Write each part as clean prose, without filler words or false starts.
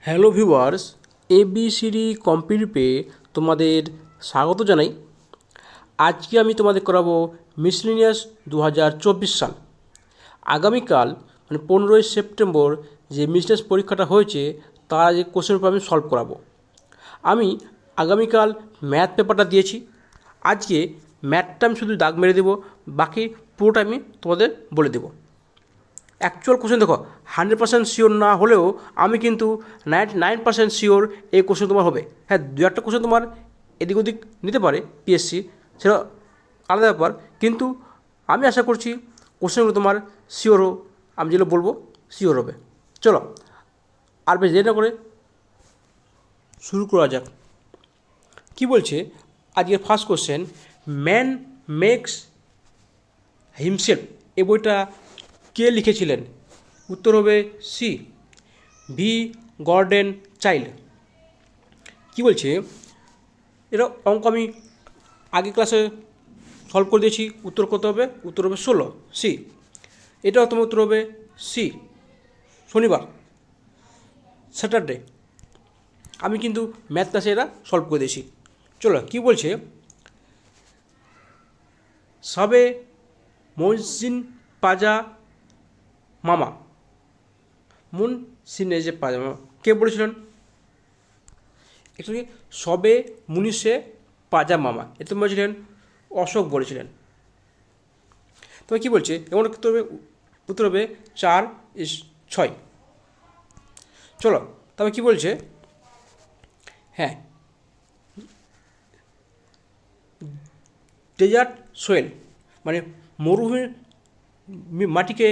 Hello viewers, ABCD কম্পিউটারে তোমাদের স্বাগত জানাই। আজকে আমি তোমাদের করাবো মিসলেনিয়াস 2024 সাল। আগামীকাল মানে 15ই সেপ্টেম্বর যে মিসলেনিয়াস পরীক্ষাটা হয়েছে তার যে কোশ্চেন পেপার আমি সলভ করাবো। আমি আগামীকাল ম্যাথ পেপারটা দিয়েছি, আজকে ম্যাথটা আমি শুধু দাগ মেরে দেবো, বাকি পুরোটা আমি তোমাদের বলে দেবো। অ্যাকচুয়াল কোশ্চেন দেখো, 100% শিওর না হলেও আমি কিন্তু 99% শিওর এই কোশ্চেন তোমার হবে। হ্যাঁ, দু একটা কোশ্চেন তোমার এদিক ওদিক নিতে পারে পিএসসি, সেটা আলাদা ব্যাপার, কিন্তু আমি আশা করছি কোশ্চেনগুলো তোমার শিওর আমি যেগুলো বলবো শিওর হবে। চলো আর বেশ দেরি না করে শুরু করা যাক। কী বলছে আজকের first question, man makes himself. এই বইটা কে লিখেছিলেন? উত্তর হবে সি, ভি গর্ডেন চাইল্ড। কী বলছে, এটা অঙ্ক আমি আগে ক্লাসে সলভ করে দিয়েছি। উত্তর কত হবে? উত্তর হবে 16, সি। এটাও তোমার উত্তর হবে সি, শনিবার, স্যাটারডে। আমি কিন্তু ম্যাথ ক্লাসে এটা সলভ করে দিয়েছি। চলো কী বলছে, সবে মনসিন পাজা মামা। মুন সিনে যে পাজামা কে বলেছিলেন? অ্যাকচুয়ালি সবে মুনিশে পাজা মামা এতে বলেছিলেন অশোক বলেছিলেন। তবে কী বলছে, এমন উত্তর হবে 4/6। চলো তবে কী বলছে, হ্যাঁ, ডেজার্ট সোয়েল মানে মরুভূমির মাটিকে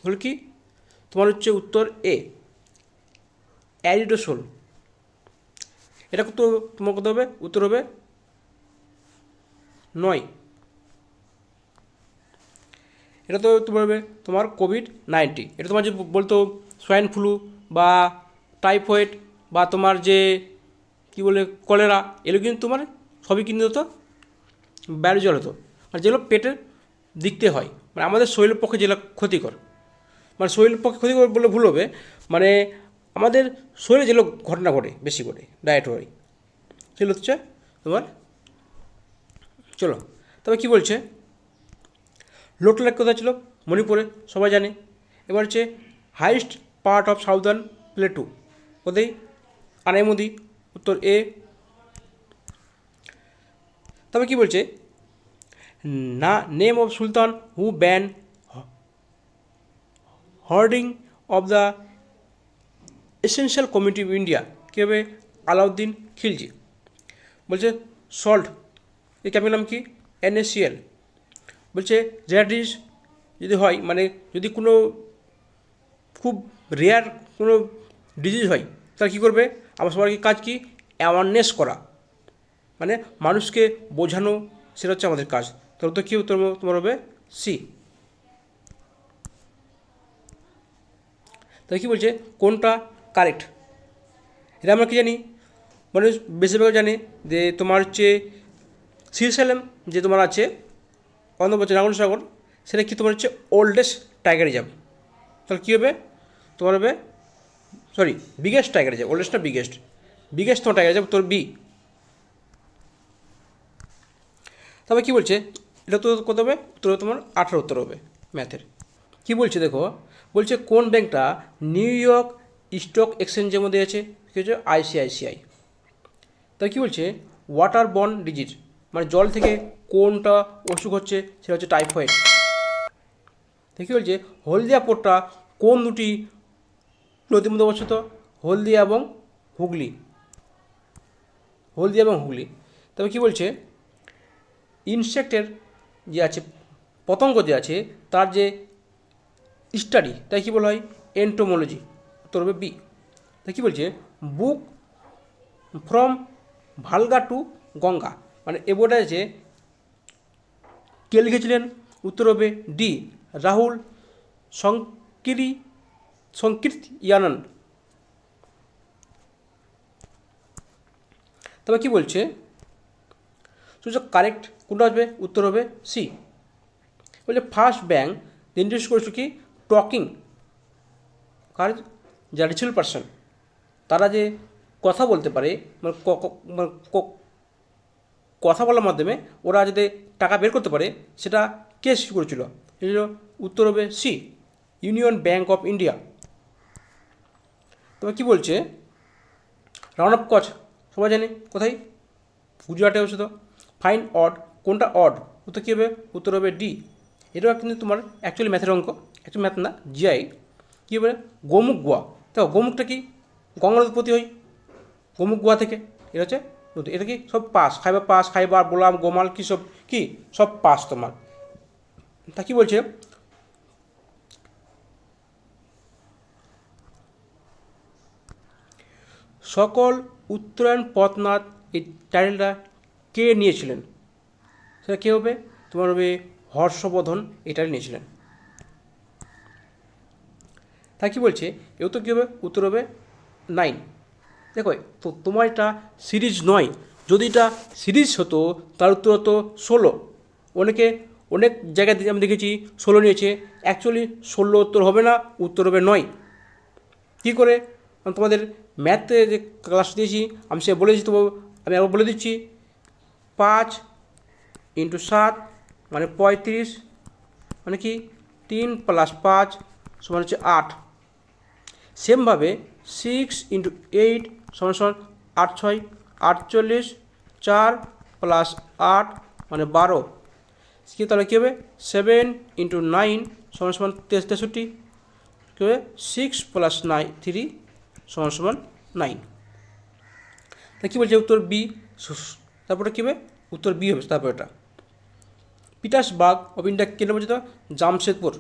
হল কি তোমার হচ্ছে উত্তর এ, অ্যারিডোসোল। এটা তো তোমার কত হবে? উত্তর হবে 9। এটা তো তোমার হবে তোমার কোভিড-19। এটা তোমার যে বলতো সোয়াইন ফ্লু বা টাইফয়েড বা তোমার যে কী বলে কলেরা, এগুলো কিন্তু তোমার সবই কিন্তু হতো বাইরে জল হতো, আর যেগুলো পেটের দিকতে হয়, মানে আমাদের শরীরের পক্ষে যেগুলো ক্ষতিকর, মানে শরীরের পক্ষে ক্ষতিকর বললে ভুল হবে, মানে আমাদের শরীরে যেগুলো ঘটনা ঘটে বেশি করে ডায়েট হয় সেগুলো হচ্ছে তোমার। চলো তবে কী বলছে, লোকটা লেক কোথায় ছিল? মণিপুরে, সবাই জানে। এবার হচ্ছে highest part of southern plateau কোথায়? আনাইমুদি, উত্তর এ। তবে কী বলছে, না name of sultan who ban hoarding of the essential community of India. কী হবে? আলাউদ্দিন খিলজি। বলছে সল্ট, এই ক্যাম্পের নাম কি? NaCl। বলছে র্যাডিশ যদি হয়, মানে যদি কোনো খুব রেয়ার কোনো ডিজিজ হয় তাহলে কী করবে? আমার সবার কাজ কি? অ্যাওয়ারনেস করা, মানে মানুষকে বোঝানো, সেটা হচ্ছে আমাদের কাজ। তাহলে তো কী উত্তর তোমার হবে? সি। তাহলে কী বলছে, কোনটা কারেক্ট? এটা আমরা কী জানি, মানুষ বেশিরভাগ জানে যে তোমার হচ্ছে শ্রীশৈলম যে তোমার আছে অন্ধ্রপ্রদেশ নারায়ণসাগর, সেটা কি তোমার হচ্ছে ওল্ডেস্ট টাইগার রিজার্ভ। তাহলে কী হবে? তোমার হবে sorry biggest tiger reserve, oldest না বিগেস্ট, বিগেস্ট তোমার টাইগার রিজার্ভ, তোর বি। তবে কী বলছে, এটা তো কত হবে? উত্তর হবে তোমার 18 উত্তর হবে ম্যাথের। কী বলছে দেখো, বলছে কোন ব্যাংকটা নিউ ইয়র্ক স্টক এক্সচেঞ্জের মধ্যে আছে? কী হচ্ছে? ICICI। তাই কী বলছে, ওয়াটার বর্ন ডিজিজ মানে জল থেকে কোনটা অসুখ হচ্ছে? সেটা হচ্ছে টাইফয়েড। তাই কী বলছে, হলদিয়া পোর্টটা কোন দুটি নদীর মধ্যে অবস্থিত? হলদিয়া এবং হুগলি, হলদিয়া এবং হুগলি। তবে কী বলছে, ইনসেক্টের যে আছে, পতঙ্গ যে আছে, তার যে স্টাডি, তাই কী বলা হয়? এন্টোমোলজি, উত্তর হবে বি। তাই কী বলছে, বুক ফ্রম ভালগা টু গঙ্গা মানে এ বইটা আছে কে লিখেছিলেন? উত্তর হবে ডি, রাহুল সংকীর্তিয়ানন্দ। তবে কী বলছে, কারেক্ট কোনটা আসবে? উত্তর হবে সি। বলছে ফার্স্ট ব্যাংক ইন্ট্রোডিউস করেছিল কি? টকিং কার? যা রিচুয়াল পার্সন। তারা যে কথা বলতে পারে, মানে কথা বলার মাধ্যমে ওরা যাতে টাকা বের করতে পারে, সেটা কে শুরু করেছিল? এটা হলো উত্তর হবে C, Union Bank of India. তবে কী বলছে, রাউন্ড অফ কচ সবাই জানে কোথায়? গুজরাটে হচ্ছে। তো ফাইন অড, কোনটা অড? উত্তর কী হবে? উত্তর হবে ডি। এটাও কিন্তু তোমার অ্যাকচুয়ালি ম্যাথের অঙ্ক, অ্যাকচুয়ালি ম্যাথ না, জিআই। কী হবে? গোমুখ গোয়া। দেখো গোমুখটা কি? গঙ্গার উৎপত্তি হয় গোমুখ গোয়া থেকে। এটা হচ্ছে এটা কি সব পাস, খাইবার, বোলাম, গোমাল কি সব কি সব পাস তোমার। তা কি বলছে, সকল উত্তরায়ণ পথনাথ, এই টাইটেলটা কে নিয়েছিলেন? সেটা কে হবে? তোমার হবে হর্ষবর্ধন এই টাইটেল নিয়েছিলেন। তা কি বলছে, এও তো কী হবে? উত্তর হবে 9। দেখো তো তোমার এটা সিরিজ নয়, যদি এটা সিরিজ হতো তার উত্তর হতো 16। অনেক জায়গায় আমি দেখেছি 16 নিয়েছে, অ্যাকচুয়ালি 16 উত্তর হবে না, উত্তর হবে 9। কী করে? তোমাদের ম্যাথে যে ক্লাস দিয়েছি আমি সে বলেছি, তো আমি আবার বলে দিচ্ছি। 5 × 7 মানে 35, মানে কি 3 + 5 সমান হচ্ছে 8। সেমভাবে 6 × 8 সমান 8 × 6 48, 4 + 8 মানে 12। কি তাহলে কী হবে? 7 × 9 সমান 63। কী হবে? 6 + 9 3 সমান 9। তা কী বলছে? উত্তর বি। তারপরে কী হবে? উত্তর বি হবে। তারপর এটা পিটার্সবার্গ অফ ইন্ডিয়া কেন্দ্র বলছে তো জামশেদপুর।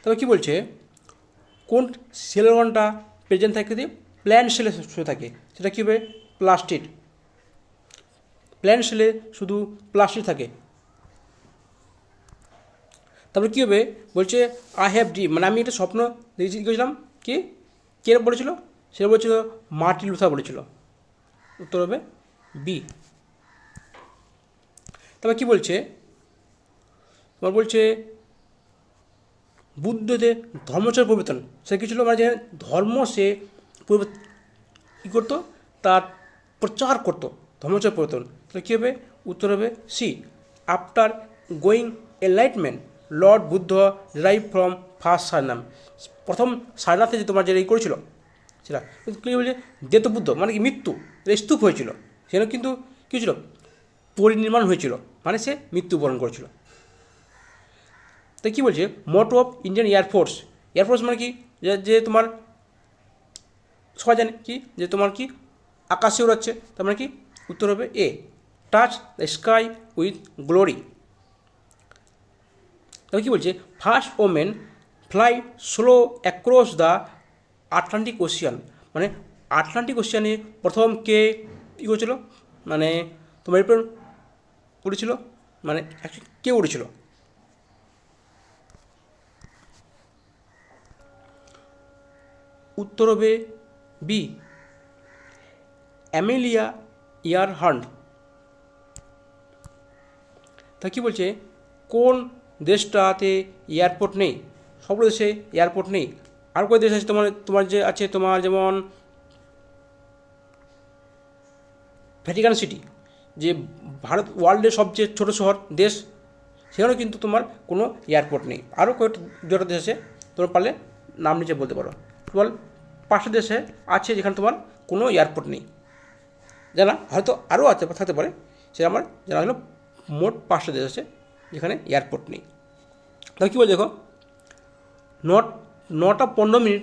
তবে কী বলছে, কোন সেল অর্গানটা প্রেজেন্ট থাকে দিয়ে প্ল্যান্ট সেলে শুয়ে থাকে? সেটা কী হবে? প্লাস্টিড। প্ল্যান্ট সেলে শুধু প্লাস্টিড থাকে। তারপরে কী হবে? বলছে আই হ্যাভ ড্রিম, মানে আমি একটা স্বপ্ন দেখেছিলাম। কে বলেছিল? সেটা বলেছিল মার্টিন লুথার বলেছিল। উত্তর হবে বি। তবে কী বলছে, তোমার বলছে বুদ্ধদেব ধর্মচর্য পরিবর্তন, সে কী ছিল? মানে যে ধর্ম সে কী করতো? তার প্রচার করতো, ধর্মচর্য পরিবর্তন। তাহলে কী হবে? উত্তর হবে C, after going enlightenment Lord Buddha derive from first Sarnath. প্রথম সারনাথে যে তোমার যেটা করেছিল সেটা কী বলছে? দেতবুদ্ধ মানে কি মৃত্যু, স্তূপ হয়েছিল, সেটা কিন্তু কী ছিল? পরিনির্মাণ হয়েছিল, মানে সে মৃত্যুবরণ করেছিল। তাই কী বলছে? মোটো অফ ইন্ডিয়ান এয়ারফোর্স। এয়ারফোর্স মানে কি? যে তোমার সবাই জানে কি, যে তোমার কি আকাশে উড়াচ্ছে, তার মানে কি? উত্তর হবে A, touch the sky with glory. তবে কী বলছে? First women fly solo across the Atlantic Ocean, মানে আটলান্টিক ওশিয়ানে প্রথম কে কী করেছিল? মানে তোমার এরপর উড়েছিল, মানে কে উড়েছিল? উত্তর হবে বি, অ্যামেলিয়া ইয়ারহার্ট। তা কী বলছে? কোন দেশটাতে এয়ারপোর্ট নেই? সব দেশে এয়ারপোর্ট নেই। আর কয় দেশ আছে তোমার যে আছে, তোমার যেমন ভ্যাটিকান সিটি, যে ভারত ওয়ার্ল্ডের সবচেয়ে ছোটো শহর দেশ, সেখানেও কিন্তু তোমার কোনো এয়ারপোর্ট নেই। আরও কয়েকটা দেশ আছে, তোমার পারলে নাম নিচে বলতে পারো। বল 5টা দেশে আছে যেখানে তোমার কোনো এয়ারপোর্ট নেই। জানা হয়তো আরও আছে, থাকতে পারে, সে আমার জানা হলো মোট 5টা দেশ আছে যেখানে এয়ারপোর্ট নেই। তাহলে কী বল, দেখো 9টা 15 মিনিট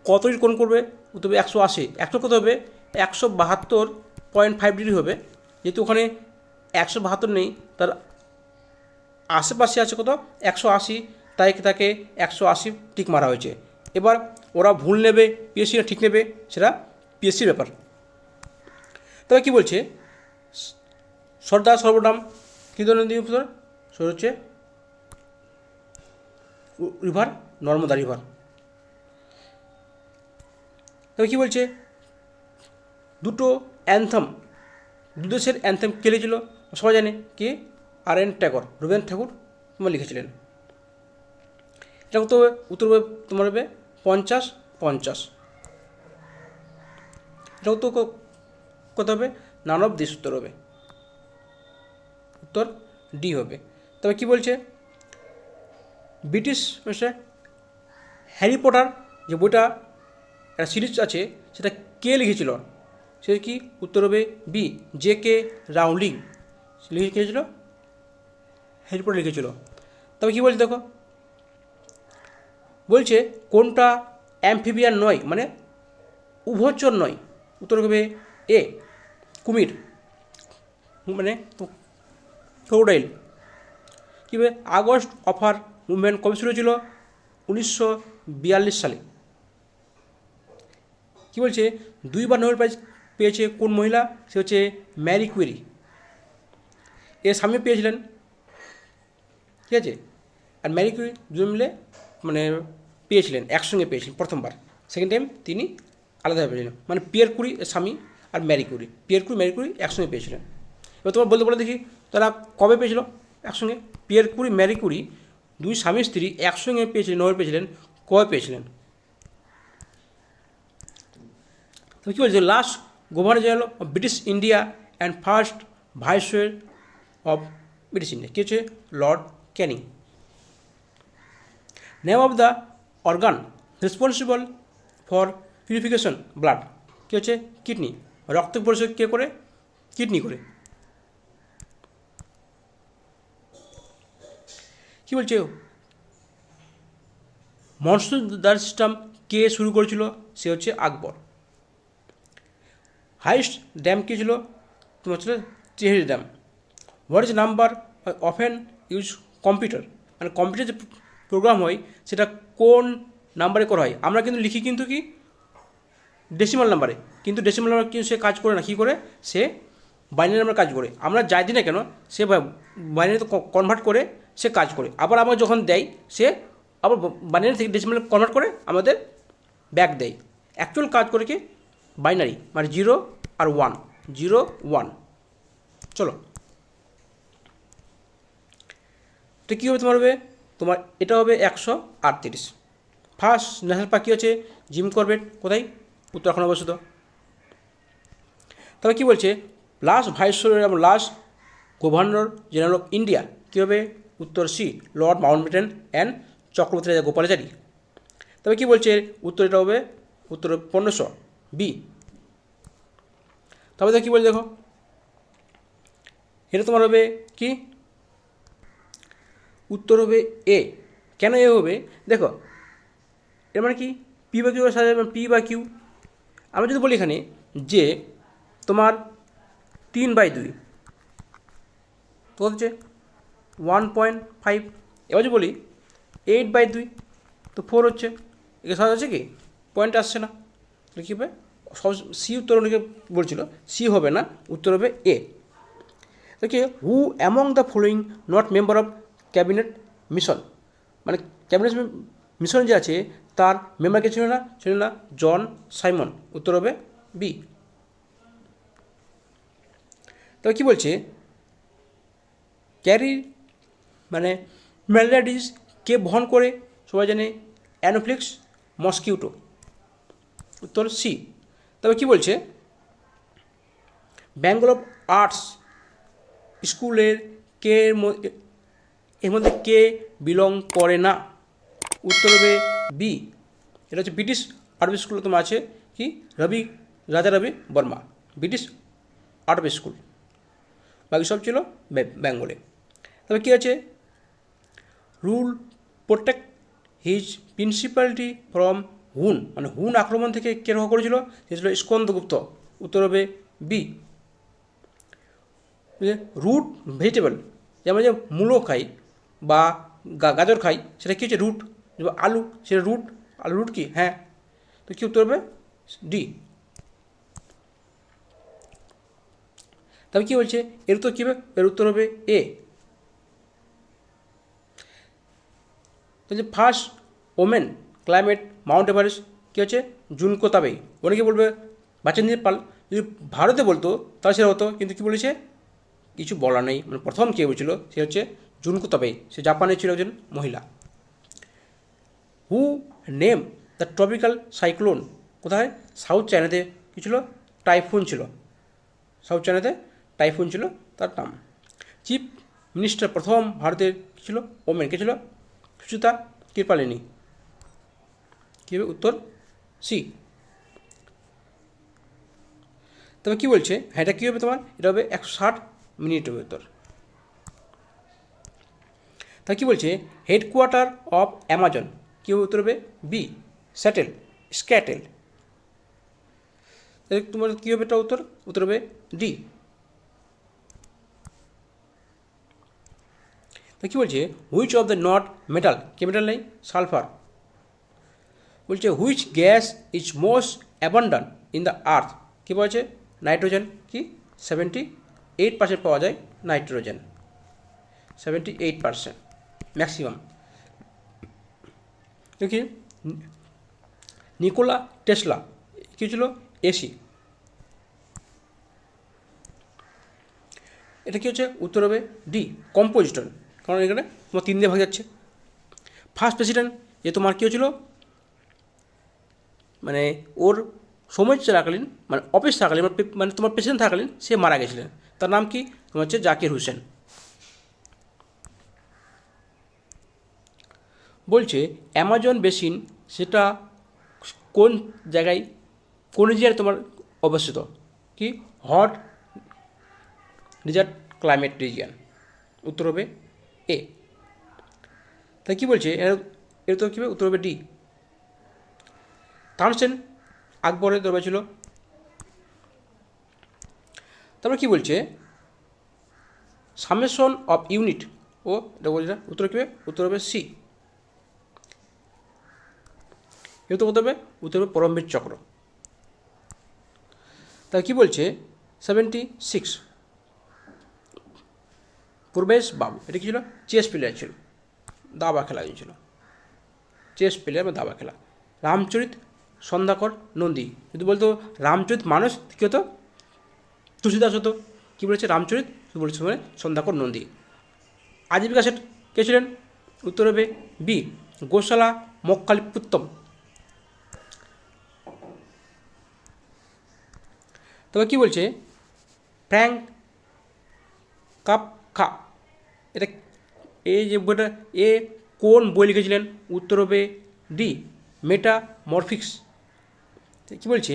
কত ডিগ্রি কোণ করবে? তবে 180। কত হবে? 172.5 ডিগ্রি হবে। যেহেতু ওখানে 172 নেই, তার আশেপাশে আছে কত? 180, তাই তাকে 180 টিক মারা হয়েছে। এবার ওরা ভুল নেবে, পিএসসিরা ঠিক নেবে, সেটা পিএসসির ব্যাপার। তবে কী বলছে? সর্দার সর্বনাম কী ধরনের নদী উত্তর? সেটা হচ্ছে রিভার, নর্মদা রিভার। তবে কী বলছে? দুটো অ্যান্থম, দু দেশের অ্যান্থেম কে লিখেছিল? সবাই জানে কে? আর এন ট্যাগর, রবীন্দ্রনাথ ঠাকুর লিখেছিলেন। এটা কত হবে? উত্তর হবে তোমার হবে 50-50। এটা উত্তর কত হবে? নান অফ দিস উত্তর হবে, উত্তর ডি হবে। তবে কি বলছে, ব্রিটিশ হ্যারি পটার যে বইটা একটা সিরিজ আছে সেটা কে লিখেছিল? সেটা কি? উত্তর হবে বি, J.K. রাউলিং লিখেছিল, হ্যারি পটার লিখেছিল। তবে কি বলছে দেখো, বলছে কোনটা অ্যাম্ফিবিয়ান নয়, মানে উভচর নয়? উত্তর হবে এ, কুমির, মানে ক্রোকোডাইল। কী হবে? আগস্ট অফার মুভমেন্ট কবে শুরু হয়েছিল? 1942 সালে। কী বলছে, 2বার নোবেল প্রাইজ পেয়েছে কোন মহিলা? সে হচ্ছে ম্যারি কুয়েরি। এর স্বামী পেয়েছিলেন, ঠিক আছে? আর ম্যারি কুয়েরি দুজন মিলে মানে পেয়েছিলেন, একসঙ্গে পেয়েছিলেন প্রথমবার। সেকেন্ড টাইম তিনি আলাদাভাবে পেয়েছিলেন, মানে পিয়ের কুরি স্বামী আর Marie Curie, Pierre Curie Marie Curie একসঙ্গে পেয়েছিলেন। এবার তোমার বলতে বলে দেখি তারা কবে পেয়েছিল একসঙ্গে? পিয়ের কুরি ম্যারি কুরি দুই স্বামী স্ত্রী একসঙ্গে পেয়েছিলেন, নোবেল পেয়েছিলেন, কবে পেয়েছিলেন? তো কী বলছে, last governor general of British India and first viceroy of British India কী হচ্ছে? Lord Canning. Name of the organ responsible for purification blood কী হচ্ছে? কিডনি। রক্ত পরিশোধ কে করে? কিডনি করে। কী বলছে, মনসুনদার সিস্টেম কে শুরু করেছিল? সে হচ্ছে আকবর। হাইস্ট ড্যাম কী ছিল? তোমার হচ্ছে Tehri dam. What is number often use computer, মানে কম্পিউটার যে প্রোগ্রাম হয় সেটা কোন নাম্বারে করা হয়? আমরা কিন্তু লিখি কিন্তু কি ডেসিমাল নাম্বারে, কিন্তু ডেসিমাল নাম্বার কিন্তু সে কাজ করে না। কী করে? সে বাইনারি নাম্বার কাজ করে। আমরা যাই দিই না কেন সে বাইনারিতে কনভার্ট করে সে কাজ করে। আবার আমরা যখন দেয় সে আবার বাইনারি থেকে ডেসিমালে কনভার্ট করে আমাদের ব্যাক দেয়। অ্যাকচুয়াল কাজ করে কি বাইনারি, মানে 0 আর 1, 0 1। চলো, তো কী হবে তোমার? হবে তোমার এটা হবে 138। ফার্স্ট ন্যাশনাল পার্ক কী হচ্ছে? Jim Corbett. কোথায়? উত্তরাখণ্ড অবস্থিত। তবে কী বলছে, লাস্ট ভাইসরয় এবং last governor general of India কী হবে? উত্তর C, Lord Mountbatten and Chakravarti Rajagopalachari. তবে কী বলছে, উত্তর এটা হবে উত্তর 1500 বি। তবে তো কী বলছে দেখো, এটা তোমার হবে কি? উত্তর হবে এ। কেন এ হবে? দেখো এর মানে কি, পি বা কিউ সাজা, পি বা কিউ। আমরা যদি বলি এখানে যে তোমার 3/2 তো হচ্ছে 1.5। এবার যদি বলি 8/2 তো 4 হচ্ছে। একে সাজা আছে কি? পয়েন্ট আসছে না, তাহলে কী হবে? সব সি উত্তর অনেকে বলছিল, সি হবে না, উত্তর হবে এ। দেখে হু among the following not member of cabinet mission, মানে ক্যাবিনেট মিশন যে আছে তার মেম্বারকে ছিল না, ছিল না জন সাইমন। উত্তর হবে বি। তবে কী বলছে, ক্যারি মানে ম্যালেরিয়া ডিজিজ কে বহন করে? সবাই জানে অ্যানোফিলিক্স মসকিউটো। উত্তর সি। তবে কী বলছে, বেঙ্গল অফ আর্টস স্কুলের কে এর মধ্যে কে বিলং করে না? উত্তর হবে বি। এটা হচ্ছে ব্রিটিশ আর্ট স্কুল। তোমার আছে কি রাজা রবি বর্মা, ব্রিটিশ আর্ট স্কুল। বাকি সব ছিল বেঙ্গলে। তবে কী আছে, rule protect his principality from হুন, মানে হুন আক্রমণ থেকে কে রক্ষা করেছিল? সে ছিল স্কন্দগুপ্ত। উত্তর হবে বি। রুট ভেজিটেবল, যেমন যে মূলো খাই বা গাজর খাই, সেটা কী হচ্ছে? রুট। যেমন আলু, সেটা রুট। আলু রুট কি? হ্যাঁ। তো কী উত্তর হবে? ডি। তবে কী বলছে, এর উত্তর কী হবে? এর উত্তর হবে এ। তাহলে first women climber Mount Everest কী হচ্ছে? Junko Tabei. অনেকে বলবে বাচেন্দ্র পাল। যদি ভারতে বলতো তাহলে সেটা হতো, কিন্তু কী বলেছে? কিছু বলা নেই। মানে প্রথম কে বলছিল সে হচ্ছে জুনকো তাবেই। সে জাপানে ছিল একজন মহিলা। হু নেম দ্য ট্রপিক্যাল সাইক্লোন, কোথায়? সাউথ চায়নাতে কী ছিল? টাইফুন ছিল। সাউথ চায়নাতে টাইফুন ছিল তার নাম। চিফ মিনিস্টার প্রথম ভারতের কী ছিল? ওমেন। কে ছিল? সুচিতা কৃপালিনী। কী হবে উত্তর? সি। তবে কী বলছে? হ্যাঁ, এটা কী হবে তোমার? এটা হবে 160 মিনিট হবে উত্তর। তা কী বলছে? হেডকোয়ার্টার অফ অ্যামাজন, কী হবে উত্তর? হবে বি, স্যাটেল, স্ক্যাটেল। তাহলে তোমার কী হবে এটা উত্তর? উত্তর হবে ডি। তা কী বলছে? Which of the not metal, কে মেটাল নেই? সালফার। বলছে which gas is most abundant in the earth, কী বলছে? নাইট্রোজেন। কি? 78% পাওয়া যায় নাইট্রোজেন, 78% ম্যাক্সিমাম। দেখি নিকোলা টেসলা কী ছিল? এসি। এটা কী হচ্ছে? উত্তর হবে ডি, কম্পোজিটর। কারণ এখানে তোমার 3 দিয়ে ভাগ যাচ্ছে। ফার্স্ট প্রেসিডেন্ট যে তোমার কী হয়েছিল, মানে ওর সময় চলাকালীন, মানে অফিস থাকালীন, মানে তোমার প্রেসিডেন্ট থাকালীন সে মারা গেছিলেন। তার নাম কি? তোমার হচ্ছে জাকির হুসেন। বলছে অ্যামাজন বেসিন সেটা কোন জায়গায়, কোন রিজিয়ানে তোমার অবস্থিত? কি? Hot desert climate region. উত্তর হবে এ। তাই কী বলছে? এর তো কী হবে? উত্তর হবে ডি। তানসেন আকবরের দরবার ছিল। তারপরে কী বলছে? সামেশন অফ ইউনিট, ও এটা বলছে না। উত্তর কী হবে? উত্তর হবে সি। এর তো বলতে হবে উত্তর হবে পরমবীর চক্র। তা কী বলছে? 76 পূর্বেশ বাবু, এটা কী ছিল? চেস প্লেয়ার ছিল, দাবা খেলা ছিল, চেস প্লেয়ার বা দাবা খেলা। রামচরিত সন্ধ্যাকর নন্দী, যদি বলতো রামচরিত মানস কী হতো? তুলসীদাস হতো। কী বলেছে? রামচরিত বলেছে মানে সন্ধ্যাকর নন্দী। আজীবিকা সেট কে ছিলেন? উত্তর হবে বি, গোশালা মক্কালিপুত্তম। তবে কী বলছে? ফ্র্যাঙ্ক কাফকা, এটা এই যে বইটা এ কোন বই লিখেছিলেন? উত্তর হবে ডি, মেটামরফিক্স। কী বলছে?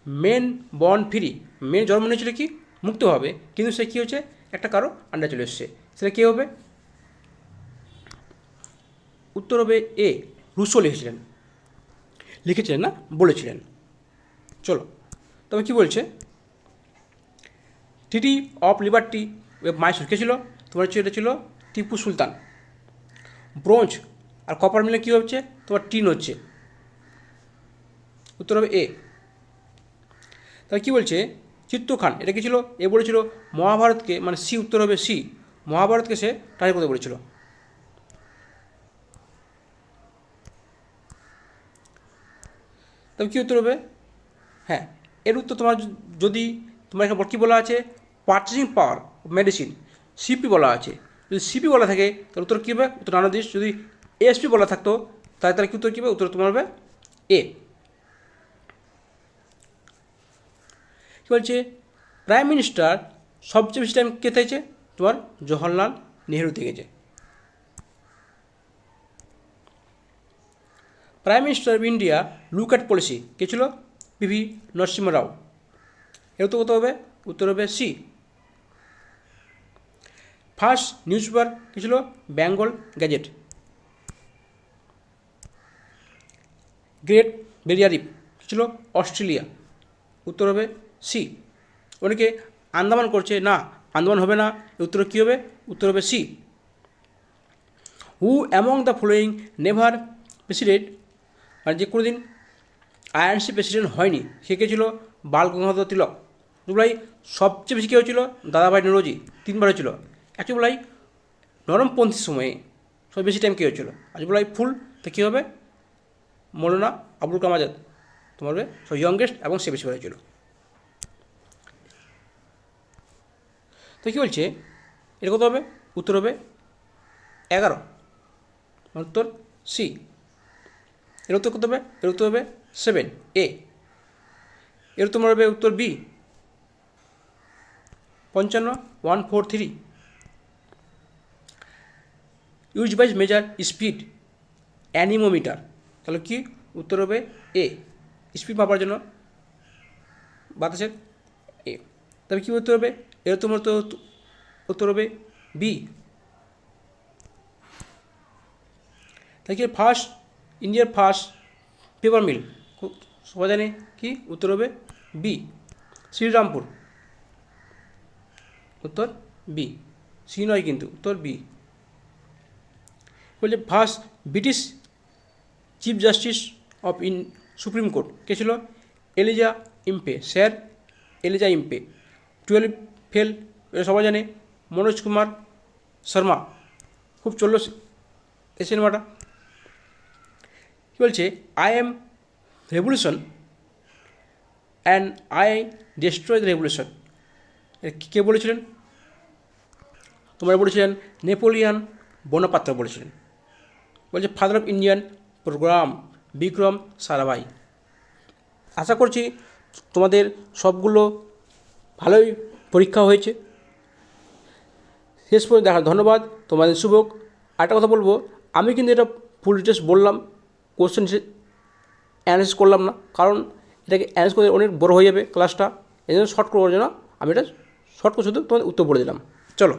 মেন বর্ন ফ্রি, মেন জন্ম নিয়েছিল কি? মুক্তভাবে, কিন্তু সে কী হচ্ছে? একটা কারো আন্ডার চলে এসছে। সেটা কী হবে? উত্তর হবে এ, রুশো লিখেছিলেন না, বলেছিলেন। চলো, তবে কী বলছে? ট্রিটি অফ লিবার্টি মাইসুর কে ছিল? তোমার হচ্ছে এটা ছিল টিপু সুলতান। ব্রোঞ্জ আর কপার মিলে কী হচ্ছে? তোমার টিন হচ্ছে। উত্তর হবে এ। তাহলে কী বলছে? চিত্তখান, এটা কী ছিল? এ বলেছিল মহাভারতকে, মানে সি, উত্তর হবে সি, মহাভারতকে সে টাইপ করতে বলেছিল। তবে কী উত্তর হবে? হ্যাঁ, এর উত্তর তোমার যদি তোমার এখানে কী বলা আছে? পারচেসিং পাওয়ার মেডিসিন, সিপি বলা আছে। যদি সিপি বলা থাকে তাহলে উত্তর কী হবে? উত্তর নানাদিস। যদি এসপি বলা থাকতো তাহলে তাহলে কী উত্তর কী হবে? উত্তর তোমার হবে এ। কী বলছে? প্রাইম মিনিস্টার সবচেয়ে বেশি টাইম কে থেকেছে? তোমার জওহরলাল নেহরু থেকেছে। Prime minister of India look at policy কে ছিল? পিভি নরসিংহ রাও। এর উত্তর কত হবে? উত্তর হবে সি। ফার্স্ট নিউজ পেপার কী ছিল? Bengal Gazette. Great Barrier Reef কী ছিল? অস্ট্রেলিয়া। উত্তর হবে সি। অনেকে আন্দামান করছে, না আন্দামান হবে না, উত্তর কী হবে? উত্তর হবে C. Who among the following never president, মানে যে কোনো দিন আইএনসি প্রেসিডেন্ট হয়নি, সে কে ছিল? বাল গঙ্গাধর তিলক। বলাই সবচেয়ে বেশি কী হয়েছিল? দাদাভাই নৌরোজি, 3বার হয়েছিল। অ্যাকচুয়ালি বলাই নরমপন্থী সময়ে সব বেশি টাইম কী হয়েছিল? আজ বলাই ফুল, তো কী হবে? মৌলানা আবুল কালাম আজাদ তোমার হবে সব ইয়ংগেস্ট, এবং সে বেশি হয়েছিল। তো কী বলছে? এটা কত হবে? উত্তর হবে 11, উত্তর সি। এর উত্তর কত হবে? এর উত্তর হবে 7 এ। এর তোমার হবে উত্তর B 55 143। Use by measure speed anemometer, তাহলে কি উত্তর হবে এ, স্পিড মাপার জন্য বাতাসের এ। তবে কী উত্তর হবে? এর তোমার তো উত্তর হবে বি। তাই কি ইন্ডিয়ার ফার্স্ট পেপার মিল খুব সবাই জানে কি উত্তর হবে বি, শ্রীরামপুর। উত্তর বি, সি নয় কিন্তু, উত্তর বি। বলছে first British chief justice of Supreme Court কে ছিল? Elijah Impey, sir Elijah Impey. 12 fail, এটা সবাই জানে, মনোজ কুমার শর্মা। খুব চললো এই সিনেমাটা। কী বলছে? I am revolution and I destroy the revolution, কে বলেছিলেন? তোমরা বলেছিলেন নেপোলিয়ান বোনাপার্ট বলেছিলেন। বলছে father of Indian programme Vikram Sarabhai. আশা করছি তোমাদের সবগুলো ভালোই পরীক্ষা হয়েছে। শেষ পর্যন্ত দেখার ধন্যবাদ, তোমাদের শুভক। আরেকটা কথা বলবো, আমি কিন্তু এটা ফুল ডিটেলস বললাম, কোশ্চেন অ্যানালাইসিস করলাম না, কারণ এটাকে অ্যানালাইসিস করে অনেক বড় হয়ে যাবে ক্লাসটা। এই জন্য শর্ট করার জন্য আমি এটা শর্ট করে শুধু তোমাদের উত্তর বলে দিলাম। চলো।